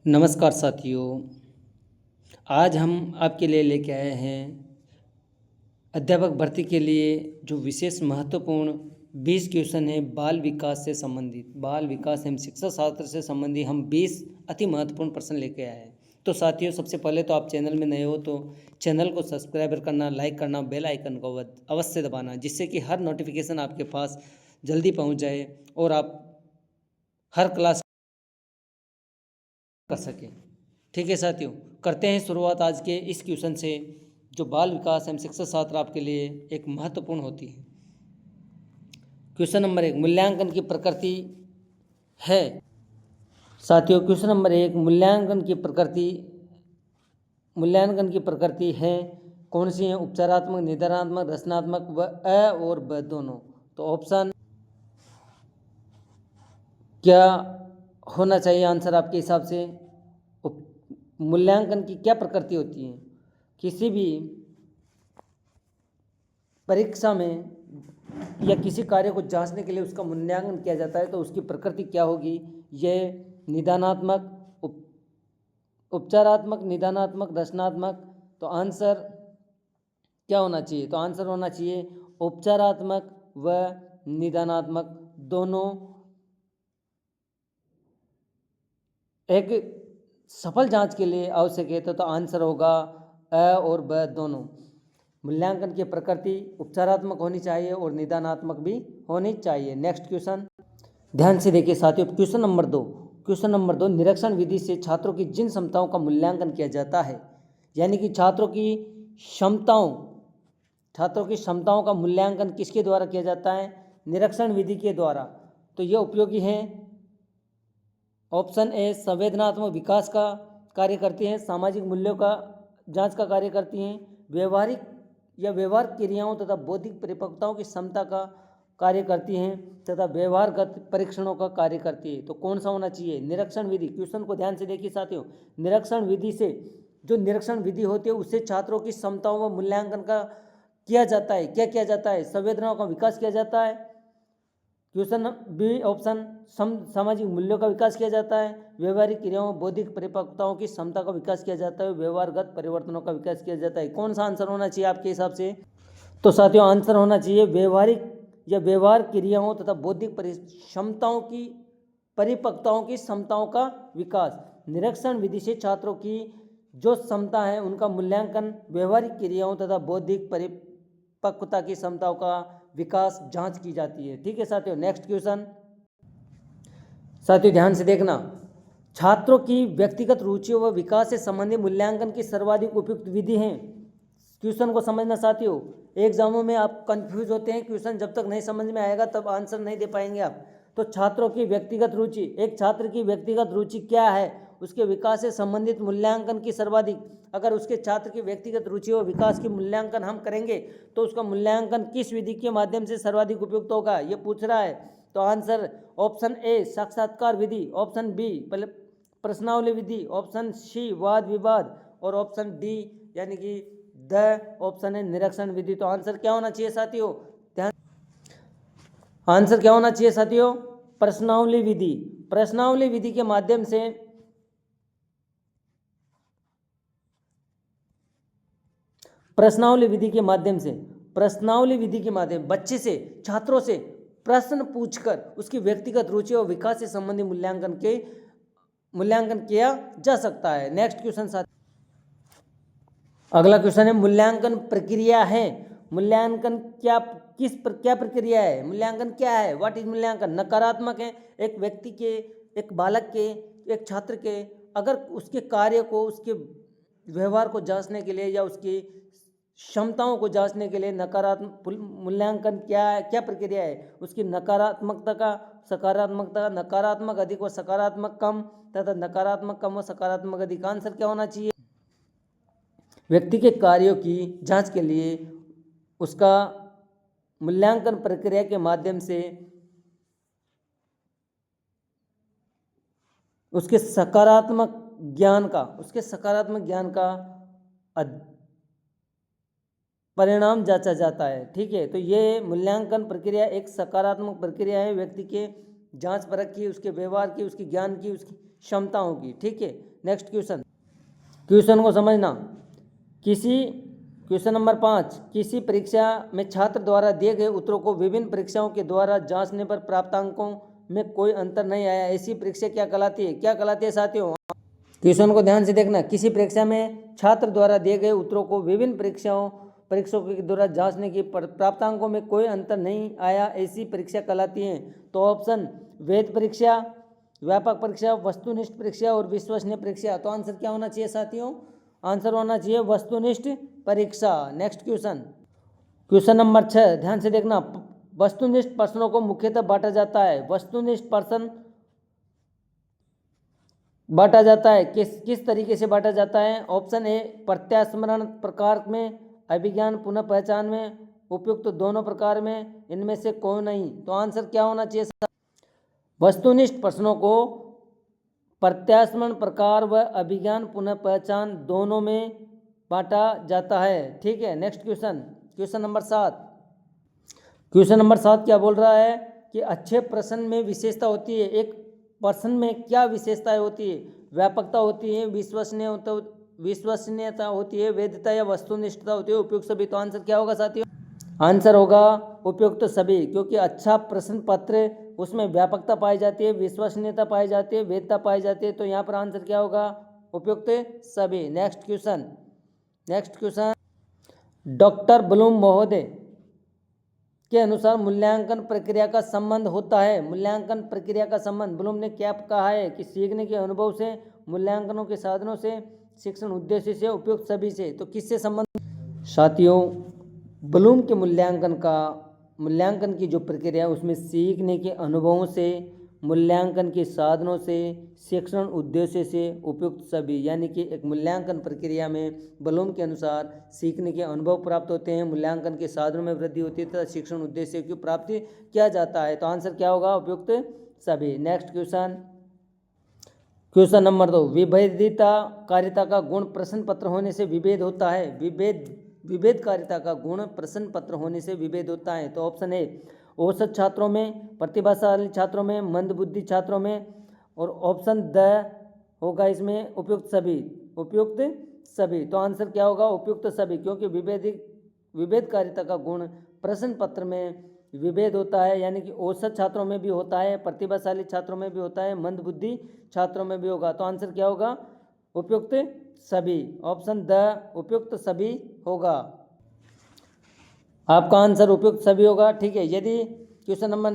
नमस्कार साथियों। आज हम आपके लिए लेके आए हैं अध्यापक भर्ती के लिए जो विशेष महत्वपूर्ण 20 क्वेश्चन है बाल विकास से संबंधित, बाल विकास एवं शिक्षा शास्त्र से संबंधित हम 20 अति महत्वपूर्ण प्रश्न लेके आए हैं। तो साथियों, सबसे पहले तो आप चैनल में नए हो तो चैनल को सब्सक्राइब करना, लाइक करना, बेल आइकन को अवश्य दबाना, जिससे कि हर नोटिफिकेशन आपके पास जल्दी पहुंच जाए और आप हर क्लास कर सकें। ठीक है साथियों, करते हैं शुरुआत आज के इस क्वेश्चन से जो बाल विकास एवं शिक्षा शास्त्र आपके लिए एक महत्वपूर्ण होती है। क्वेश्चन नंबर 1, मूल्यांकन की प्रकृति है। साथियों, क्वेश्चन नंबर 1, मूल्यांकन की प्रकृति है कौन सी है? उपचारात्मक, निदानात्मक, रचनात्मक व और ब दोनों। तो ऑप्शन क्या होना चाहिए आंसर आपके हिसाब से? मूल्यांकन की क्या प्रकृति होती है? किसी भी परीक्षा में या किसी कार्य को जांचने के लिए उसका मूल्यांकन किया जाता है तो उसकी प्रकृति क्या होगी? यह निदानात्मक, उपचारात्मक, निदानात्मक, रचनात्मक। तो आंसर क्या होना चाहिए? तो आंसर होना चाहिए उपचारात्मक व निदानात्मक दोनों एक सफल जांच के लिए आवश्यक है। तो आंसर होगा अ और ब दोनों। मूल्यांकन की प्रकृति उपचारात्मक होनी चाहिए और निदानात्मक भी होनी चाहिए। नेक्स्ट क्वेश्चन ध्यान से देखिए साथियों, क्वेश्चन नंबर 2, निरीक्षण विधि से छात्रों की जिन क्षमताओं का मूल्यांकन किया जाता है, यानी कि छात्रों की क्षमताओं का मूल्यांकन किसके द्वारा किया जाता है? निरीक्षण विधि के द्वारा। तो यह उपयोगी है। ऑप्शन ए संवेदनात्मक विकास का कार्य करती हैं, सामाजिक मूल्यों का जांच का कार्य करती हैं, व्यवहार क्रियाओं तथा बौद्धिक परिपक्वताओं की क्षमता का कार्य करती हैं तथा व्यवहारगत परीक्षणों का कार्य करती है। तो कौन सा होना चाहिए? निरीक्षण विधि। क्वेश्चन को ध्यान से देखिए साथियों, निरीक्षण विधि से जो निरीक्षण विधि होती है उससे छात्रों की क्षमताओं व मूल्यांकन का किया जाता है। क्या किया जाता है? संवेदनाओं का विकास किया जाता है। क्वेश्चन बी ऑप्शन, सामाजिक मूल्यों का विकास किया जाता है, व्यवहारिक क्रियाओं, बौद्धिक परिपक्वताओं की क्षमता का विकास किया जाता है, व्यवहारगत परिवर्तनों का विकास किया जाता है। कौन सा आंसर होना चाहिए आपके हिसाब से? तो साथियों आंसर होना चाहिए व्यवहारिक या व्यवहार क्रियाओं तथा बौद्धिक क्षमताओं की परिपक्वताओं की क्षमताओं का विकास। निरीक्षण विधि से छात्रों की जो क्षमता है उनका मूल्यांकन व्यवहारिक क्रियाओं तथा बौद्धिक परिपक्वता की क्षमताओं का विकास जांच की जाती है। ठीक है साथियों, नेक्स्ट क्वेश्चन साथियों ध्यान से देखना, छात्रों की व्यक्तिगत रुचियों व विकास से संबंधित मूल्यांकन की सर्वाधिक उपयुक्त विधि है। क्वेश्चन को समझना साथियों, एग्जामों में आप कंफ्यूज होते हैं, क्वेश्चन जब तक नहीं समझ में आएगा तब आंसर नहीं दे पाएंगे आप। तो छात्रों की व्यक्तिगत रुचि, एक छात्र की व्यक्तिगत रुचि क्या है, उसके विकास से संबंधित मूल्यांकन की सर्वाधिक, अगर उसके छात्र की व्यक्तिगत रुचि और विकास की मूल्यांकन हम करेंगे तो उसका मूल्यांकन किस विधि के माध्यम से सर्वाधिक उपयुक्त होगा, ये पूछ रहा है। तो आंसर ऑप्शन ए साक्षात्कार विधि, ऑप्शन बी प्रश्नावली विधि, ऑप्शन सी वाद विवाद और ऑप्शन डी यानी कि द ऑप्शन है निरीक्षण विधि। तो आंसर क्या होना चाहिए साथियों? ध्यान, आंसर क्या होना चाहिए साथियों? प्रश्नावली विधि। प्रश्नावली विधि के माध्यम से बच्चे से, छात्रों से प्रश्न पूछकर उसकी व्यक्तिगत रुचि और विकास से संबंधित मूल्यांकन किया जा सकता है। नेक्स्ट क्वेश्चन साथ, अगला क्वेश्चन है मूल्यांकन प्रक्रिया है। मूल्यांकन क्या प्रक्रिया है? मूल्यांकन क्या है? व्हाट इज मूल्यांकन? नकारात्मक है, एक व्यक्ति के, एक बालक के, एक छात्र के अगर उसके कार्य को, उसके व्यवहार को जांचने के लिए या उसकी क्षमताओं को जांचने के लिए नकारात्मक मूल्यांकन क्या प्रक्रिया है? उसकी नकारात्मकता का, सकारात्मकता, नकारात्मक अधिक व सकारात्मक कम तथा नकारात्मक कम व सकारात्मक अधिक। आंसर क्या होना चाहिए? व्यक्ति के कार्यों की जांच के लिए उसका मूल्यांकन प्रक्रिया के माध्यम से उसके सकारात्मक ज्ञान का परिणाम जांचा जाता है। ठीक है, तो ये मूल्यांकन प्रक्रिया एक सकारात्मक प्रक्रिया है, व्यक्ति के जांच परख की, उसके व्यवहार की, उसके ज्ञान की, उसकी क्षमताओं की। ठीक है, नेक्स्ट क्वेश्चन को समझना। क्वेश्चन नंबर 5, किसी परीक्षा में छात्र द्वारा दिए गए उत्तरों को विभिन्न परीक्षाओं के द्वारा जांचने पर प्राप्तांकों में कोई अंतर नहीं आया, ऐसी परीक्षा क्या कहलाती है? क्या कहलाती है साथियों? क्वेश्चन को ध्यान से देखना। किसी परीक्षा में छात्र द्वारा दिए गए उत्तरों को विभिन्न परीक्षाओं के द्वारा जांचने की प्राप्तांकों में कोई अंतर नहीं आया, ऐसी परीक्षा कहलाती है। तो ऑप्शन वैध परीक्षा, व्यापक परीक्षा, वस्तुनिष्ठ परीक्षा और विश्वसनीय परीक्षा। तो आंसर क्या होना चाहिए साथियों? आंसर होना चाहिए वस्तुनिष्ठ परीक्षा। नेक्स्ट क्वेश्चन नंबर 6, ध्यान से देखना। वस्तुनिष्ठ प्रश्नों को मुख्यतः बांटा जाता है। वस्तुनिष्ठ प्रश्न बांटा जाता है किस तरीके से बांटा जाता है? ऑप्शन ए, प्रत्यास्मरण प्रकार में, अभिज्ञान पुनः पहचान में, उपयुक्त दोनों प्रकार में, इनमें से कोई नहीं। तो आंसर क्या होना चाहिए? वस्तुनिष्ठ प्रश्नों को प्रत्यास्मरण प्रकार व अभिज्ञान पुनः पहचान दोनों में बांटा जाता है। ठीक है, next question number 7। Question number 7 क्या बोल रहा है कि अच्छे प्रश्न में विशेषता होती है। एक प्रश्न में क्या विशेषताएं होती है? व्यापकता होती है, विश्वसनीयता होती है, वैधता या वस्तुनिष्ठता होती है, उपयुक्त सभी। तो आंसर क्या होगा साथियों? आंसर होगा उपयुक्त सभी, क्योंकि अच्छा प्रश्न पत्र उसमें व्यापकता पाई जाती है, विश्वसनीयता पाई जाती है, वैधता पाई जाती है। तो यहाँ पर आंसर क्या होगा? उपयुक्त सभी। Next question. डॉक्टर ब्लूम महोदय के अनुसार मूल्यांकन प्रक्रिया का संबंध होता है। मूल्यांकन प्रक्रिया का संबंध ब्लूम ने क्या कहा है कि सीखने के अनुभव से, मूल्यांकनों के साधनों से, शिक्षण उद्देश्य से, उपयुक्त सभी से। तो किससे संबंध? साथियों, ब्लूम के मूल्यांकन की जो प्रक्रिया है उसमें सीखने के अनुभवों से, मूल्यांकन के साधनों से, शिक्षण उद्देश्य से, उपयुक्त सभी। यानी कि एक मूल्यांकन प्रक्रिया में ब्लूम के अनुसार सीखने के अनुभव प्राप्त होते हैं, मूल्यांकन के साधनों में वृद्धि होती है तथा शिक्षण उद्देश्य की प्राप्ति किया जाता है। तो आंसर क्या होगा? उपयुक्त सभी। नेक्स्ट क्वेश्चन नंबर 2, विभेदिता कारिता का गुण प्रश्न पत्र होने से विभेद होता है। विभेदकारिता का गुण प्रश्न पत्र होने से विभेद होता है। तो ऑप्शन ए, औसत छात्रों में, प्रतिभाशाली छात्रों में, मंदबुद्धि छात्रों में, और ऑप्शन द होगा इसमें उपयुक्त सभी। तो आंसर क्या होगा? उपयुक्त सभी, क्योंकि विभेदकारिता का गुण प्रश्न पत्र में विभेद होता है, यानी कि औसत छात्रों में भी होता है, प्रतिभाशाली छात्रों में भी होता है, मंदबुद्धि छात्रों में भी होगा। तो आंसर क्या होगा? उपयुक्त सभी। ऑप्शन द उपयुक्त सभी होगा। आपका आंसर उपयुक्त सभी होगा। ठीक है, यदि क्वेश्चन नंबर